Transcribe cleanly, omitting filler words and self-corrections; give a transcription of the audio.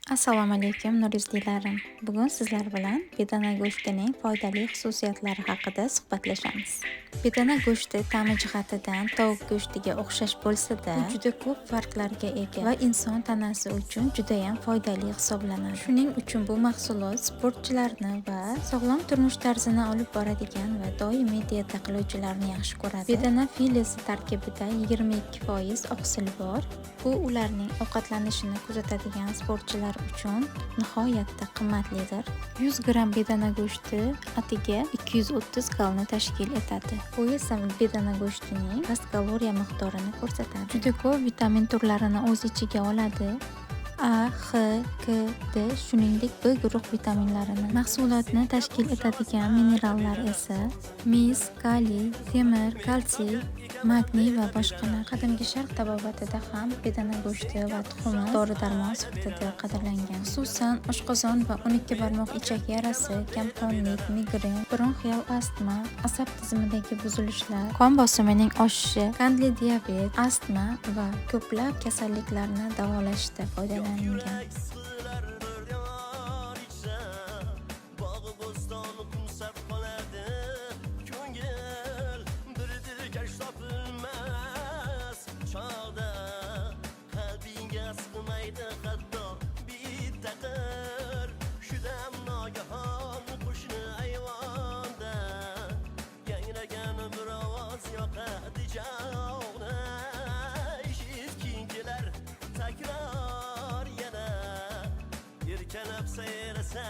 Assalomu alaykum nuristlarim. Bugun sizlar bilan bedana go'shtining foydali xususiyatlari haqida suhbatlashamiz. Bedana go'shti ta'mi jihatidan tovuq go'shtiga o'xshash bo'lsa-da, u juda ko'p farqlarga ega va inson tanasi uchun juda ham foydali hisoblanadi. Shuning uchun bu mahsulot sportchilarni va sog'lom turmush tarzini olib boradigan va doimiy diyeta qiluvchilarni yaxshi ko'radi. Bedana filesi tarkibida 22% oqsil bor. Bu ularning ovqatlanishini kuzatadigan sportchilar uchun nihoyatda qimmatlidir. 100 gramm bedana go'shti atiga 230 kalni tashkil etadi. Bu esa bedana go'shtining past kaloriya miqdorini ko'rsatadi. Juda ko'p vitamin turlarini o'z ichiga oladi. A, X, K, D shuningdek B guruh vitaminlarini. Mahsulotni tashkil etadigan minerallar esa mis, kaliy, temir, kalsiy, magniy va boshqalar. Qadimgi sharq tabobatida ham bedana go'shti va tuxumi dori-darmon sifatida qadrlangan. Xususan, oshqozon va 12 barmoq ichak yarasi, kamqonlik, migren, bronxial astma, asab tizimidagi buzilishlar, qon bosimining oshishi, qandli diabet, astma va ko'plab kasalliklarni davolashda foydalanilgan. Takror yana yelkanib sayrasa